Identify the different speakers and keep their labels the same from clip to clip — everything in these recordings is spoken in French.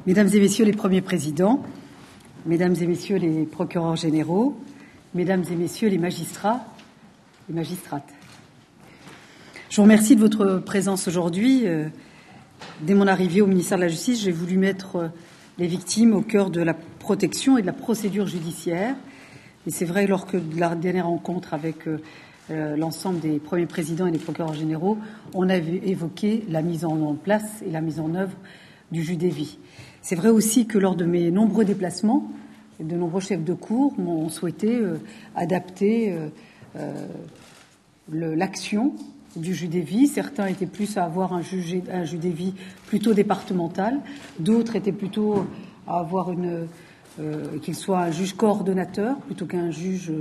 Speaker 1: Mesdames et messieurs les premiers présidents, mesdames et messieurs les procureurs généraux, mesdames et messieurs les magistrats et magistrates. Je vous remercie de votre présence aujourd'hui. Dès mon arrivée au ministère de la Justice, j'ai voulu mettre les victimes au cœur de la protection et de la procédure judiciaire. Et c'est vrai, lors de la dernière rencontre avec l'ensemble des premiers présidents et des procureurs généraux, on a évoqué la mise en place et la mise en œuvre du juge des vies. C'est vrai aussi que lors de mes nombreux déplacements, de nombreux chefs de cour m'ont souhaité adapter l'action du juge des vies. Certains étaient plus à avoir un juge des vies plutôt départemental, d'autres étaient plutôt à avoir qu'il soit un juge coordonnateur plutôt qu'un juge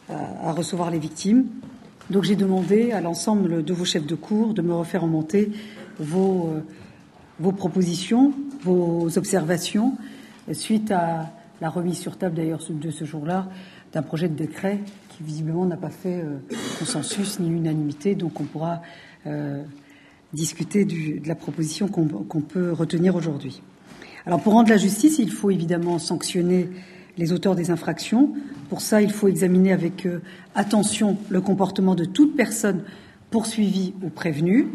Speaker 1: à recevoir les victimes. Donc j'ai demandé à l'ensemble de vos chefs de cour de me refaire remonter vos propositions, vos observations, suite à la remise sur table d'ailleurs de ce jour-là d'un projet de décret qui visiblement n'a pas fait consensus ni unanimité, donc on pourra discuter de la proposition qu'on peut retenir aujourd'hui. Alors pour rendre la justice, il faut évidemment sanctionner les auteurs des infractions. Pour ça, il faut examiner avec attention le comportement de toute personne poursuivie ou prévenue,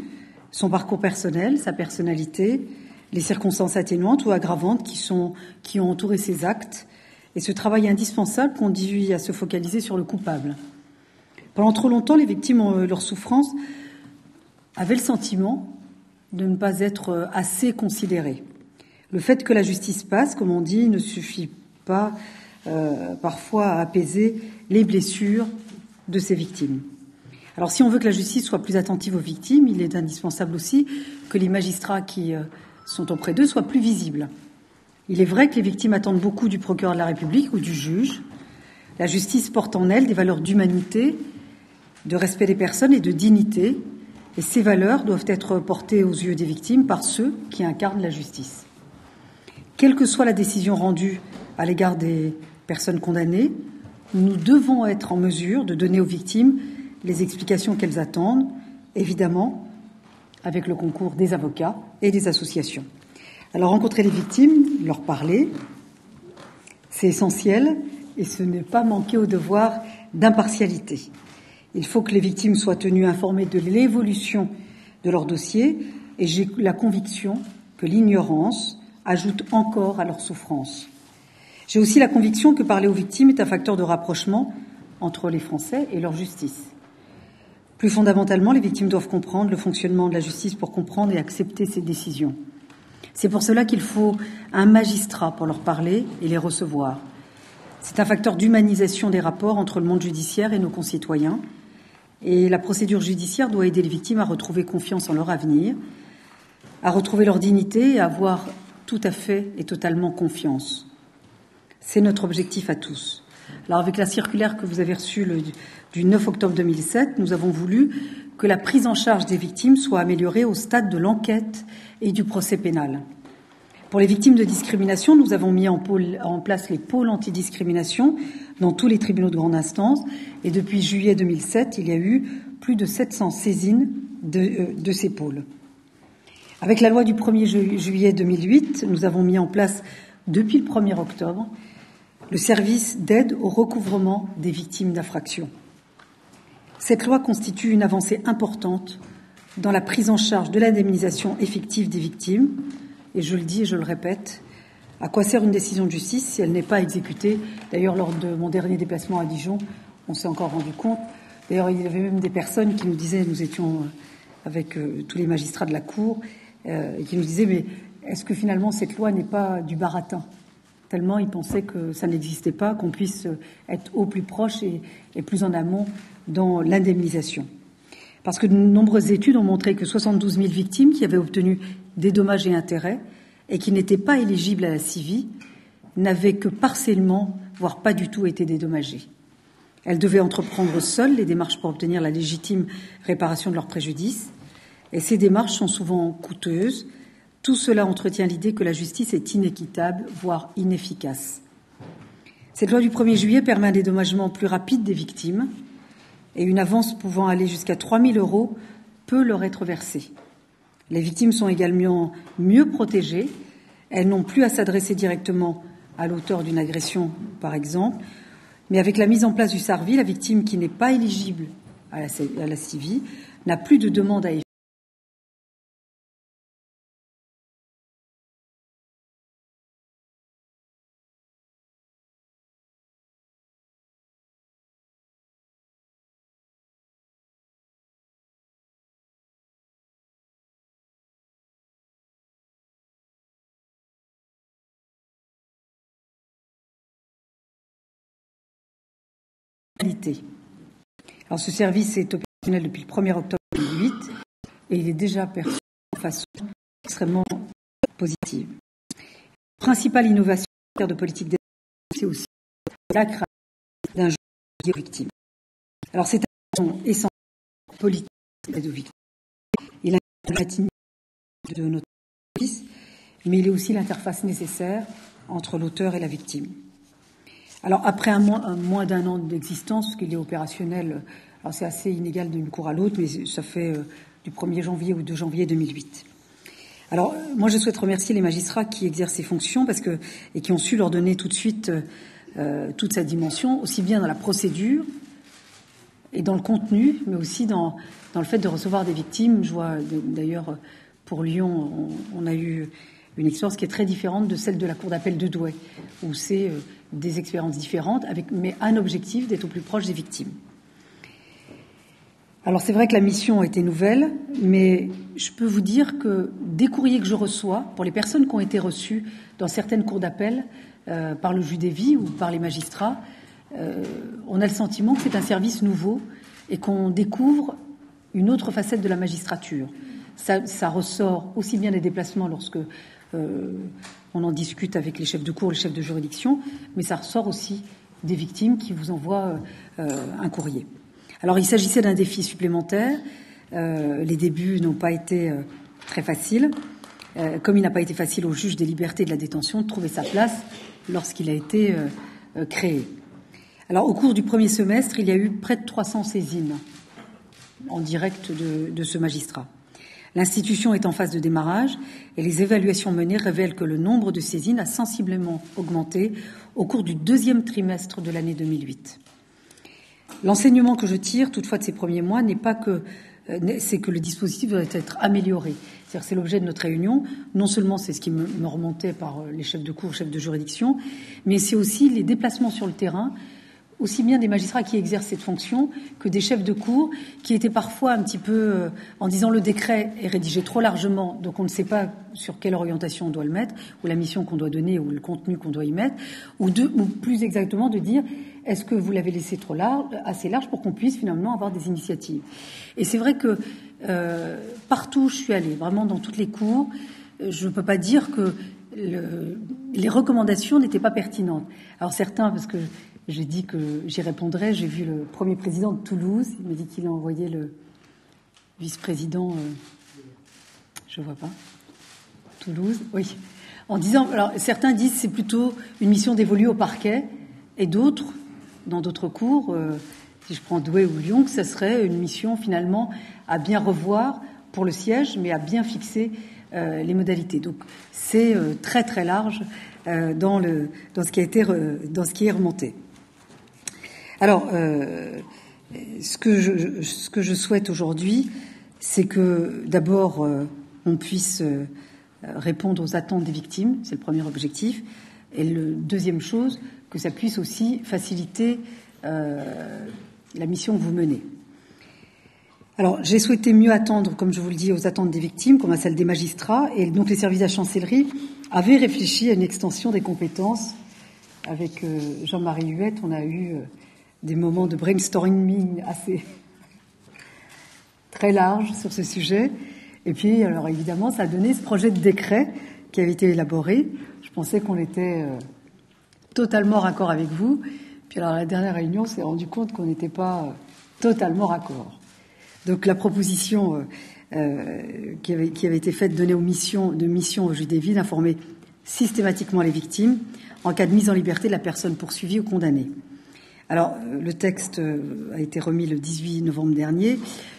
Speaker 1: son parcours personnel, sa personnalité, les circonstances atténuantes ou aggravantes qui ont entouré ces actes. Et ce travail indispensable conduit à se focaliser sur le coupable. Pendant trop longtemps, les victimes, leur souffrance, avaient le sentiment de ne pas être assez considérées. Le fait que la justice passe, comme on dit, ne suffit pas parfois à apaiser les blessures de ces victimes. Alors si on veut que la justice soit plus attentive aux victimes, il est indispensable aussi que les magistrats qui sont auprès d'eux soient plus visibles. Il est vrai que les victimes attendent beaucoup du procureur de la République ou du juge. La justice porte en elle des valeurs d'humanité, de respect des personnes et de dignité, et ces valeurs doivent être portées aux yeux des victimes par ceux qui incarnent la justice. Quelle que soit la décision rendue à l'égard des personnes condamnées, nous devons être en mesure de donner aux victimes les explications qu'elles attendent, évidemment, avec le concours des avocats et des associations. Alors, rencontrer les victimes, leur parler, c'est essentiel et ce n'est pas manquer au devoir d'impartialité. Il faut que les victimes soient tenues informées de l'évolution de leur dossier et j'ai la conviction que l'ignorance ajoute encore à leur souffrance. J'ai aussi la conviction que parler aux victimes est un facteur de rapprochement entre les Français et leur justice. Plus fondamentalement, les victimes doivent comprendre le fonctionnement de la justice pour comprendre et accepter ses décisions. C'est pour cela qu'il faut un magistrat pour leur parler et les recevoir. C'est un facteur d'humanisation des rapports entre le monde judiciaire et nos concitoyens. Et la procédure judiciaire doit aider les victimes à retrouver confiance en leur avenir, à retrouver leur dignité et à avoir tout à fait et totalement confiance. C'est notre objectif à tous. Alors avec la circulaire que vous avez reçue du 9 octobre 2007, nous avons voulu que la prise en charge des victimes soit améliorée au stade de l'enquête et du procès pénal. Pour les victimes de discrimination, nous avons mis en place les pôles antidiscrimination dans tous les tribunaux de grande instance et depuis juillet 2007, il y a eu plus de 700 saisines de ces pôles. Avec la loi du 1er juillet 2008, nous avons mis en place depuis le 1er octobre le service d'aide au recouvrement des victimes d'infractions. Cette loi constitue une avancée importante dans la prise en charge de l'indemnisation effective des victimes. Et je le dis et je le répète, à quoi sert une décision de justice si elle n'est pas exécutée ? D'ailleurs, lors de mon dernier déplacement à Dijon, on s'est encore rendu compte. D'ailleurs, il y avait même des personnes qui nous disaient, nous étions avec tous les magistrats de la Cour, et qui nous disaient, mais est-ce que finalement cette loi n'est pas du baratin ? Tellement ils pensaient que ça n'existait pas, qu'on puisse être au plus proche et plus en amont dans l'indemnisation. Parce que de nombreuses études ont montré que 72 000 victimes qui avaient obtenu des dommages et intérêts et qui n'étaient pas éligibles à la CIVI n'avaient que partiellement, voire pas du tout, été dédommagées. Elles devaient entreprendre seules les démarches pour obtenir la légitime réparation de leurs préjudices. Et ces démarches sont souvent coûteuses. Tout cela entretient l'idée que la justice est inéquitable, voire inefficace. Cette loi du 1er juillet permet un dédommagement plus rapide des victimes et une avance pouvant aller jusqu'à 3 000 € peut leur être versée. Les victimes sont également mieux protégées. Elles n'ont plus à s'adresser directement à l'auteur d'une agression, par exemple. Mais avec la mise en place du SARVI, la victime qui n'est pas éligible à la CIVI n'a plus de demande à qualité. Alors ce service est opérationnel depuis le 1er octobre 2008 et il est déjà perçu de façon extrêmement positive. La principale innovation en matière de politique d'aide, c'est aussi la création d'un juge aux victimes. Alors c'est un innovation essentielle politique d'aide aux victimes. Il a la continuité de notre service, mais il est aussi l'interface nécessaire entre l'auteur et la victime. Alors après moins d'un an d'existence, parce qu'il est opérationnel, alors c'est assez inégal d'une cour à l'autre, mais ça fait du 1er janvier au 2 janvier 2008. Alors moi je souhaite remercier les magistrats qui exercent ces fonctions et qui ont su leur donner tout de suite toute sa dimension, aussi bien dans la procédure et dans le contenu, mais aussi dans le fait de recevoir des victimes. Je vois d'ailleurs pour Lyon, on a eu une expérience qui est très différente de celle de la cour d'appel de Douai, où c'est des expériences différentes, mais un objectif d'être au plus proche des victimes. Alors c'est vrai que la mission était nouvelle, mais je peux vous dire que des courriers que je reçois, pour les personnes qui ont été reçues dans certaines cours d'appel par le juge des vies ou par les magistrats, on a le sentiment que c'est un service nouveau et qu'on découvre une autre facette de la magistrature. Ça ressort aussi bien des déplacements lorsque on en discute avec les chefs de cour, les chefs de juridiction, mais ça ressort aussi des victimes qui vous envoient un courrier. Alors il s'agissait d'un défi supplémentaire. Les débuts n'ont pas été très faciles, comme il n'a pas été facile au juge des libertés et de la détention de trouver sa place lorsqu'il a été créé. Alors au cours du premier semestre, il y a eu près de 300 saisines en direct de ce magistrat. L'institution est en phase de démarrage et les évaluations menées révèlent que le nombre de saisines a sensiblement augmenté au cours du deuxième trimestre de l'année 2008. L'enseignement que je tire toutefois de ces premiers mois c'est que le dispositif doit être amélioré. C'est l'objet de notre réunion. Non seulement c'est ce qui me remontait par les chefs de cour, chefs de juridiction, mais c'est aussi les déplacements sur le terrain, aussi bien des magistrats qui exercent cette fonction que des chefs de cour qui étaient parfois un petit peu en disant le décret est rédigé trop largement, donc on ne sait pas sur quelle orientation on doit le mettre, ou la mission qu'on doit donner, ou le contenu qu'on doit y mettre, ou plus exactement de dire est-ce que vous l'avez laissé trop large, assez large pour qu'on puisse finalement avoir des initiatives. Et c'est vrai que partout où je suis allée, vraiment dans toutes les cours, je ne peux pas dire que les recommandations n'étaient pas pertinentes. Alors certains, parce que j'ai dit que j'y répondrais. J'ai vu le premier président de Toulouse. Il m'a dit qu'il a envoyé le vice-président, je vois pas, Toulouse, oui, en disant. Alors certains disent que c'est plutôt une mission dévolue au parquet, et d'autres, dans d'autres cours, si je prends Douai ou Lyon, que ça serait une mission finalement à bien revoir pour le siège, mais à bien fixer les modalités. Donc c'est très très large dans ce qui est remonté. Alors, ce que je souhaite aujourd'hui, c'est que d'abord on puisse répondre aux attentes des victimes, c'est le premier objectif, et le deuxième chose, que ça puisse aussi faciliter la mission que vous menez. Alors, j'ai souhaité mieux attendre, comme je vous le dis, aux attentes des victimes, comme à celles des magistrats, et donc les services de la chancellerie avaient réfléchi à une extension des compétences. Avec Jean-Marie Huette, on a eu des moments de brainstorming assez très larges sur ce sujet. Et puis, alors évidemment, ça a donné ce projet de décret qui avait été élaboré. Je pensais qu'on était totalement raccord avec vous. Puis alors, à la dernière réunion, on s'est rendu compte qu'on n'était pas totalement raccord. Donc, la proposition qui avait été faite de donner mission au juge des vies d'informer systématiquement les victimes en cas de mise en liberté de la personne poursuivie ou condamnée. Alors, le texte a été remis le 18 novembre dernier,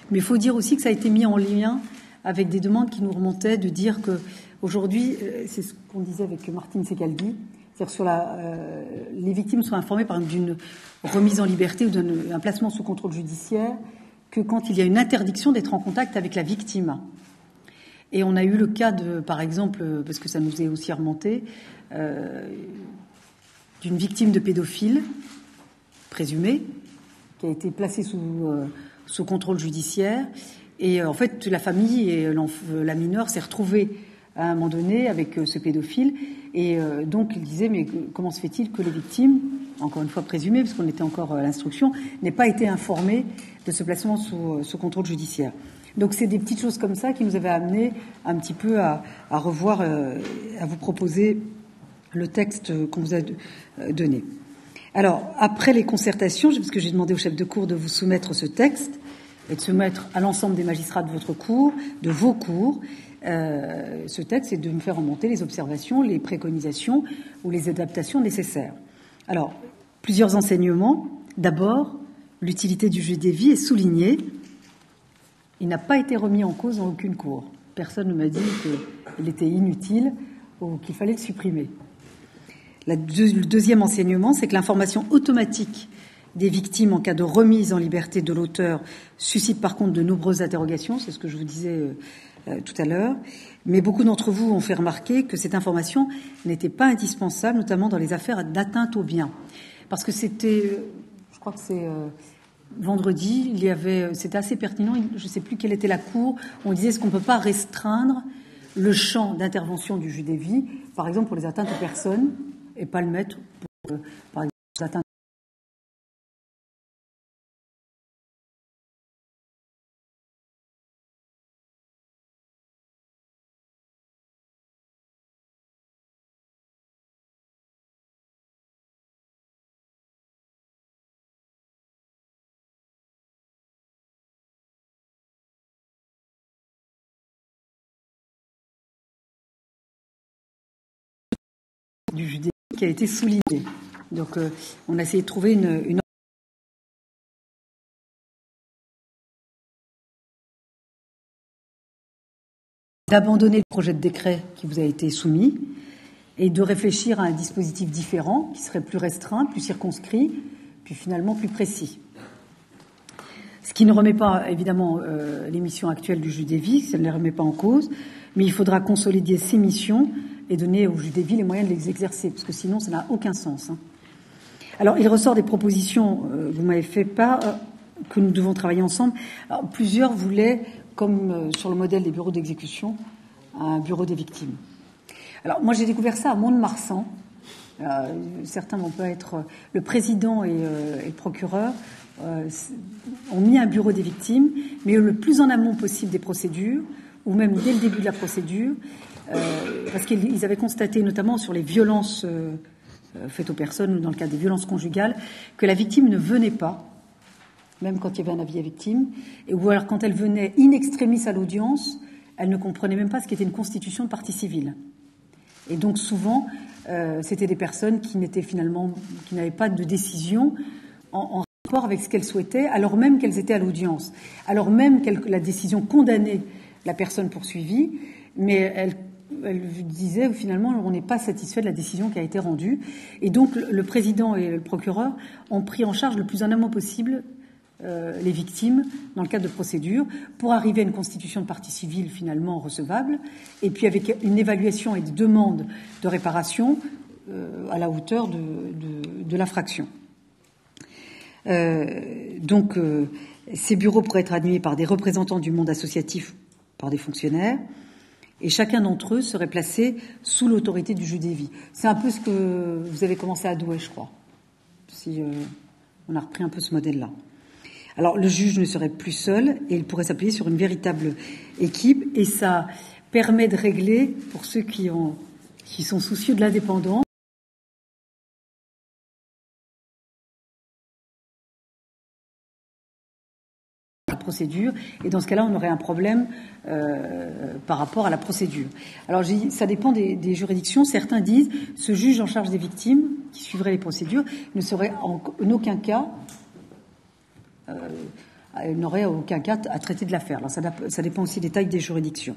Speaker 1: mais il faut dire aussi que ça a été mis en lien avec des demandes qui nous remontaient de dire que aujourd'hui, c'est ce qu'on disait avec Martine Secaldi, c'est-à-dire sur les victimes sont informées par exemple d'une remise en liberté ou d'un placement sous contrôle judiciaire que quand il y a une interdiction d'être en contact avec la victime. Et on a eu le cas par exemple, parce que ça nous est aussi remonté, d'une victime de pédophile présumée qui a été placée sous contrôle judiciaire. Et en fait, la famille et la mineure s'est retrouvée à un moment donné avec ce pédophile. Et donc, il disait, mais comment se fait-il que les victimes, encore une fois présumées, parce qu'on était encore à l'instruction, n'aient pas été informées de ce placement sous contrôle judiciaire. Donc, c'est des petites choses comme ça qui nous avaient amené un petit peu à revoir, à vous proposer le texte qu'on vous a donné. Alors, après les concertations, parce que j'ai demandé au chef de cour de vous soumettre ce texte et de se mettre à l'ensemble des magistrats de votre cour, de vos cours, ce texte, c'est de me faire remonter les observations, les préconisations ou les adaptations nécessaires. Alors, plusieurs enseignements. D'abord, l'utilité du juge des vies est soulignée. Il n'a pas été remis en cause dans aucune cour. Personne ne m'a dit qu'il était inutile ou qu'il fallait le supprimer. Le deuxième enseignement, c'est que l'information automatique des victimes en cas de remise en liberté de l'auteur suscite par contre de nombreuses interrogations, c'est ce que je vous disais tout à l'heure, mais beaucoup d'entre vous ont fait remarquer que cette information n'était pas indispensable, notamment dans les affaires d'atteinte aux biens. Parce que c'était, je crois que c'est vendredi, c'était assez pertinent, je ne sais plus quelle était la cour, on disait est-ce qu'on ne peut pas restreindre le champ d'intervention du juge des vies, par exemple pour les atteintes aux personnes, et pas le mettre pour, par exemple, les atteintes du juge des vies qui a été souligné. Donc, on a essayé de trouver une d'abandonner le projet de décret qui vous a été soumis et de réfléchir à un dispositif différent qui serait plus restreint, plus circonscrit, puis finalement plus précis. Ce qui ne remet pas, évidemment, les missions actuelles du juge des vies, ça ne les remet pas en cause, mais il faudra consolider ces missions et donner au juge des vies les moyens de les exercer, parce que sinon, ça n'a aucun sens. Alors, il ressort des propositions, vous m'avez fait part, que nous devons travailler ensemble. Alors, plusieurs voulaient, comme sur le modèle des bureaux d'exécution, un bureau des victimes. Alors, moi, j'ai découvert ça à Mont-de-Marsan. Certains vont pas être... Le président et le procureur ont mis un bureau des victimes, mais le plus en amont possible des procédures, ou même dès le début de la procédure, parce qu'ils avaient constaté, notamment sur les violences faites aux personnes, ou dans le cas des violences conjugales, que la victime ne venait pas, même quand il y avait un avis à victime, ou alors quand elle venait in extremis à l'audience, elle ne comprenait même pas ce qu'était une constitution de partie civile. Et donc souvent, c'était des personnes qui n'avaient pas de décision en rapport avec ce qu'elles souhaitaient, alors même qu'elles étaient à l'audience, alors même que la décision condamnait la personne poursuivie, mais elle disait finalement on n'est pas satisfait de la décision qui a été rendue. Et donc le président et le procureur ont pris en charge le plus en amont possible les victimes dans le cadre de procédures pour arriver à une constitution de partie civile finalement recevable, et puis avec une évaluation et des demandes de réparation à la hauteur de l'infraction. Donc ces bureaux pourraient être animés par des représentants du monde associatif, par des fonctionnaires, et chacun d'entre eux serait placé sous l'autorité du juge des vies. C'est un peu ce que vous avez commencé à Douai, je crois, si on a repris un peu ce modèle-là. Alors, le juge ne serait plus seul et il pourrait s'appuyer sur une véritable équipe, et ça permet de régler, pour ceux qui sont soucieux de l'indépendance, la procédure, et dans ce cas-là, on aurait un problème par rapport à la procédure. Alors, ça dépend des juridictions. Certains disent ce juge en charge des victimes, qui suivrait les procédures, ne serait en aucun cas n'aurait aucun cas à traiter de l'affaire. Alors ça dépend aussi des tailles des juridictions.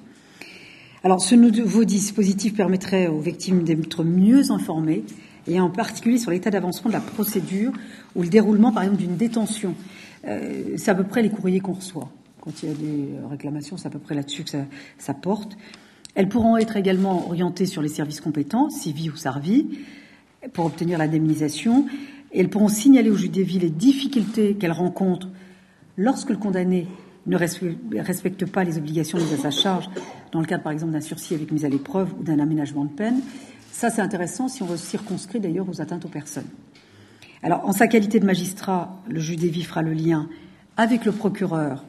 Speaker 1: Alors ce nouveau dispositif permettrait aux victimes d'être mieux informées, et en particulier sur l'état d'avancement de la procédure ou le déroulement, par exemple, d'une détention. C'est à peu près les courriers qu'on reçoit. Quand il y a des réclamations, c'est à peu près là-dessus que ça porte. Elles pourront être également orientées sur les services compétents, CIVI ou SARVI, pour obtenir l'indemnisation. Et elles pourront signaler au juge des villes les difficultés qu'elles rencontrent lorsque le condamné ne respecte pas les obligations mises à sa charge, dans le cadre, par exemple, d'un sursis avec mise à l'épreuve ou d'un aménagement de peine. Ça, c'est intéressant si on veut circonscrire, d'ailleurs, aux atteintes aux personnes. Alors, en sa qualité de magistrat, le juge des vies fera le lien avec le procureur,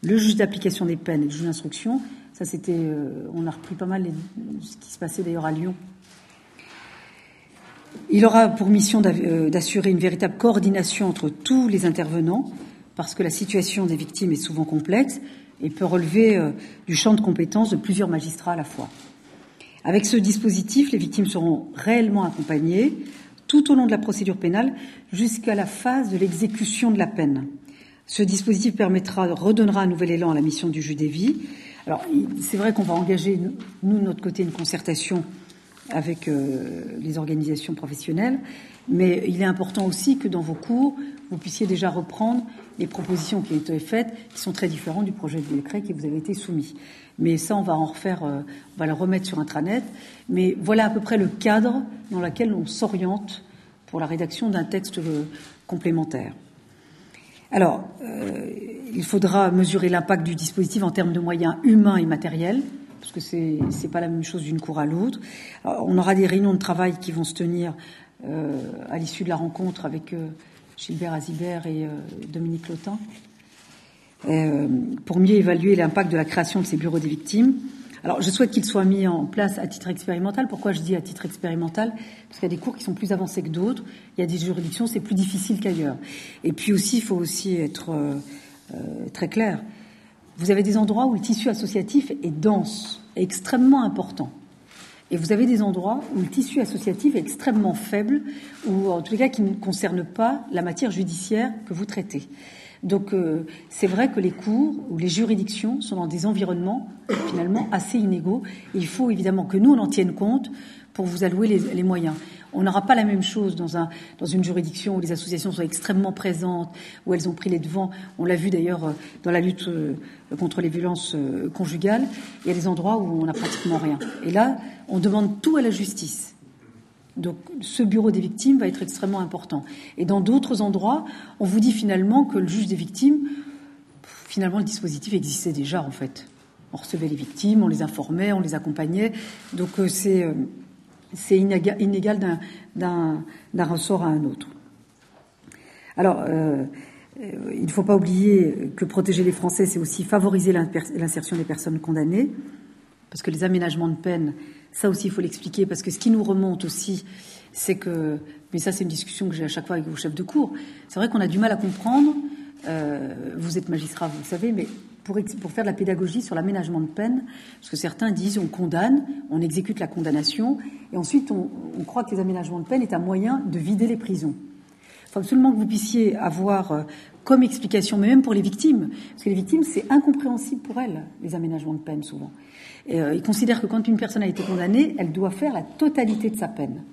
Speaker 1: le juge d'application des peines et le juge d'instruction. Ça, c'était... on a repris pas mal ce qui se passait, d'ailleurs, à Lyon. Il aura pour mission d'assurer une véritable coordination entre tous les intervenants, parce que la situation des victimes est souvent complexe et peut relever du champ de compétences de plusieurs magistrats à la fois. Avec ce dispositif, les victimes seront réellement accompagnées tout au long de la procédure pénale jusqu'à la phase de l'exécution de la peine. Ce dispositif redonnera un nouvel élan à la mission du juge des vies. Alors, c'est vrai qu'on va engager, nous, de notre côté, une concertation avec les organisations professionnelles, mais il est important aussi que dans vos cours, vous puissiez déjà reprendre les propositions qui ont été faites, qui sont très différentes du projet de décret qui vous avait été soumis. Mais ça, on va en refaire, on va le remettre sur intranet. Mais voilà à peu près le cadre dans lequel on s'oriente pour la rédaction d'un texte complémentaire. Alors, il faudra mesurer l'impact du dispositif en termes de moyens humains et matériels, parce que c'est pas la même chose d'une cour à l'autre. Alors, on aura des réunions de travail qui vont se tenir à l'issue de la rencontre avec Gilbert Azibert et Dominique Lotin, pour mieux évaluer l'impact de la création de ces bureaux des victimes. Alors, je souhaite qu'ils soient mis en place à titre expérimental. Pourquoi je dis à titre expérimental ? Parce qu'il y a des cours qui sont plus avancés que d'autres. Il y a des juridictions, c'est plus difficile qu'ailleurs. Et puis aussi, il faut aussi être très clair. Vous avez des endroits où le tissu associatif est dense, est extrêmement important. Et vous avez des endroits où le tissu associatif est extrêmement faible, ou en tous les cas qui ne concerne pas la matière judiciaire que vous traitez. Donc c'est vrai que les cours ou les juridictions sont dans des environnements finalement assez inégaux. Et il faut évidemment que nous on en tienne compte pour vous allouer les moyens. On n'aura pas la même chose dans une juridiction où les associations sont extrêmement présentes, où elles ont pris les devants. On l'a vu d'ailleurs dans la lutte contre les violences conjugales. Il y a des endroits où on n'a pratiquement rien. Et là, on demande tout à la justice. Donc ce bureau des victimes va être extrêmement important. Et dans d'autres endroits, on vous dit finalement que le juge des victimes, finalement le dispositif existait déjà en fait. On recevait les victimes, on les informait, on les accompagnait. Donc c'est inégal d'un ressort à un autre. Alors, il ne faut pas oublier que protéger les Français, c'est aussi favoriser l'insertion des personnes condamnées, parce que les aménagements de peine, ça aussi, il faut l'expliquer, parce que ce qui nous remonte aussi, c'est que, mais ça c'est une discussion que j'ai à chaque fois avec vos chefs de cour, c'est vrai qu'on a du mal à comprendre, vous êtes magistrat, vous le savez, mais pour faire de la pédagogie sur l'aménagement de peine, parce que certains disent on condamne, on exécute la condamnation, et ensuite on croit que les aménagements de peine est un moyen de vider les prisons. Il faut absolument que vous puissiez avoir comme explication, mais même pour les victimes, parce que les victimes, c'est incompréhensible pour elles, les aménagements de peine souvent. Et, ils considèrent que quand une personne a été condamnée, elle doit faire la totalité de sa peine.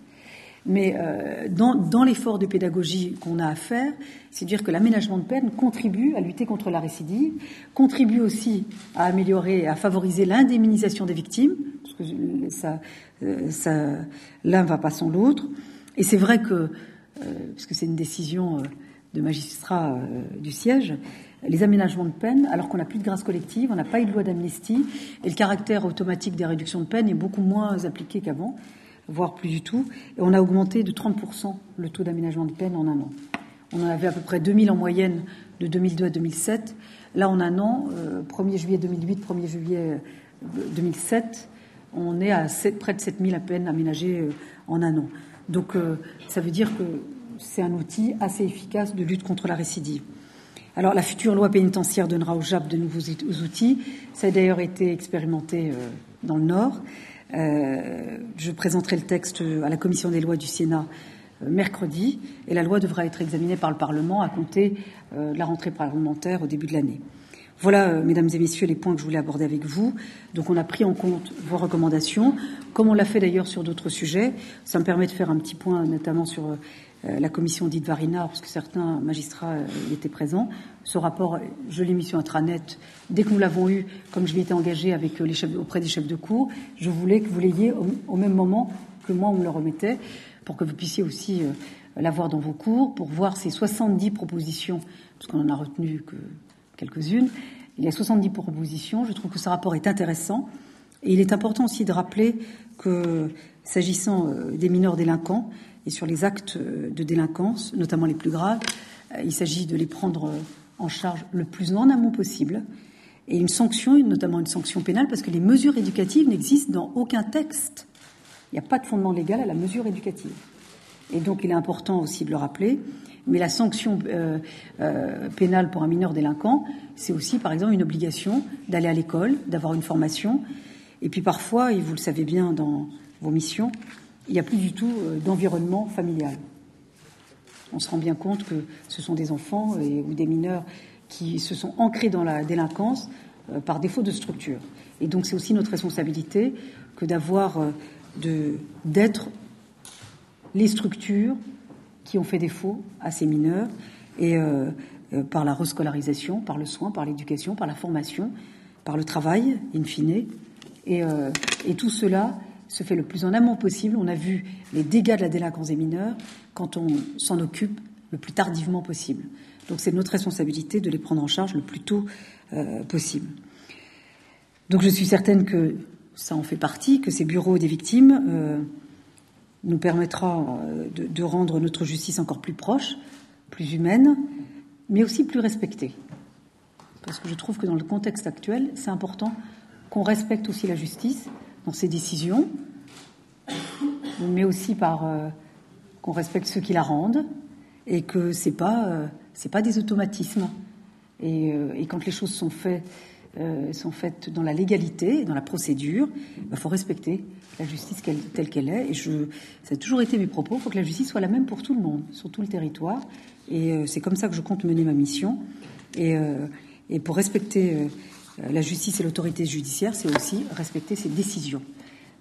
Speaker 1: Mais dans l'effort de pédagogie qu'on a à faire, c'est de dire que l'aménagement de peine contribue à lutter contre la récidive, contribue aussi à améliorer et à favoriser l'indemnisation des victimes, parce que l'un va pas sans l'autre. Et c'est vrai que, parce que c'est une décision de magistrat du siège, les aménagements de peine, alors qu'on n'a plus de grâce collective, on n'a pas eu de loi d'amnistie, et le caractère automatique des réductions de peine est beaucoup moins appliqué qu'avant, voire plus du tout. Et on a augmenté de 30% le taux d'aménagement de peine en un an. On en avait à peu près 2000 en moyenne de 2002 à 2007. Là, en un an, 1er juillet 2008, 1er juillet 2007, on est à près de 7000 à peine aménagées en un an. Donc, ça veut dire que c'est un outil assez efficace de lutte contre la récidive. Alors, la future loi pénitentiaire donnera au JAP de nouveaux outils. Ça a d'ailleurs été expérimenté dans le Nord. Je présenterai le texte à la commission des lois du Sénat mercredi, et la loi devra être examinée par le Parlement à compter de la rentrée parlementaire au début de l'année. Voilà, mesdames et messieurs, les points que je voulais aborder avec vous. Donc on a pris en compte vos recommandations, comme on l'a fait d'ailleurs sur d'autres sujets. Ça me permet de faire un petit point notamment sur la commission dite Varinard, parce que certains magistrats étaient présents. Ce rapport, je l'ai mis sur intranet. Dès que nous l'avons eu, comme je m'y étais engagée avec auprès des chefs de cour, je voulais que vous l'ayez au même moment que moi on me le remettait, pour que vous puissiez aussi l'avoir dans vos cours, pour voir ces 70 propositions, parce qu'on en a retenu que quelques-unes. Il y a 70 propositions. Je trouve que ce rapport est intéressant. Et il est important aussi de rappeler que, s'agissant des mineurs délinquants et sur les actes de délinquance, notamment les plus graves, il s'agit de les prendre en charge le plus en amont possible. Et une sanction, notamment une sanction pénale, parce que les mesures éducatives n'existent dans aucun texte. Il n'y a pas de fondement légal à la mesure éducative. Et donc, il est important aussi de le rappeler. Mais la sanction pénale pour un mineur délinquant, c'est aussi, par exemple, une obligation d'aller à l'école, d'avoir une formation. Et puis parfois, et vous le savez bien dans vos missions, il n'y a plus du tout d'environnement familial. On se rend bien compte que ce sont des enfants ou des mineurs qui se sont ancrés dans la délinquance par défaut de structure. Et donc, c'est aussi notre responsabilité que d'être les structures qui ont fait défaut à ces mineurs, et par la rescolarisation, par le soin, par l'éducation, par la formation, par le travail, in fine. Et tout cela se fait le plus en amont possible. On a vu les dégâts de la délinquance des mineurs quand on s'en occupe le plus tardivement possible. Donc c'est notre responsabilité de les prendre en charge le plus tôt possible. Donc je suis certaine que ça en fait partie, que ces bureaux des victimes nous permettra de rendre notre justice encore plus proche, plus humaine, mais aussi plus respectée. Parce que je trouve que dans le contexte actuel, c'est important qu'on respecte aussi la justice dans ses décisions, mais aussi qu'on respecte ceux qui la rendent, et que c'est pas des automatismes. Et quand les choses sont faites dans la légalité, dans la procédure, il faut respecter la justice telle qu'elle est. Et ça a toujours été mes propos, il faut que la justice soit la même pour tout le monde, sur tout le territoire. Et c'est comme ça que je compte mener ma mission. Et pour respecter la justice et l'autorité judiciaire, c'est aussi respecter ses décisions.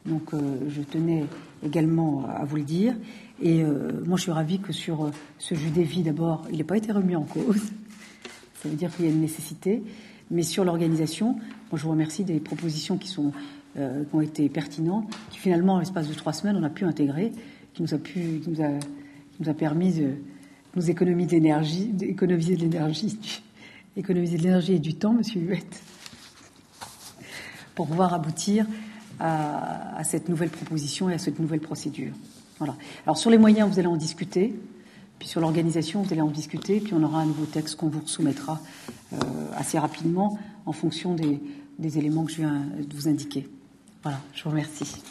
Speaker 1: Donc je tenais également à vous le dire. Et moi, je suis ravie que sur ce jus des vies, d'abord, il n'ait pas été remis en cause. Ça veut dire qu'il y a une nécessité. Mais sur l'organisation, moi, je vous remercie des propositions qui ont été pertinentes, qui finalement, en l'espace de 3 semaines, on a pu intégrer, qui nous a permis de nous économiser de l'énergie et du temps, Monsieur Huette, pour pouvoir aboutir à cette nouvelle proposition et à cette nouvelle procédure. Voilà. Alors sur les moyens, vous allez en discuter. Puis sur l'organisation, vous allez en discuter, puis on aura un nouveau texte qu'on vous soumettra assez rapidement en fonction des éléments que je viens de vous indiquer. Voilà, je vous remercie.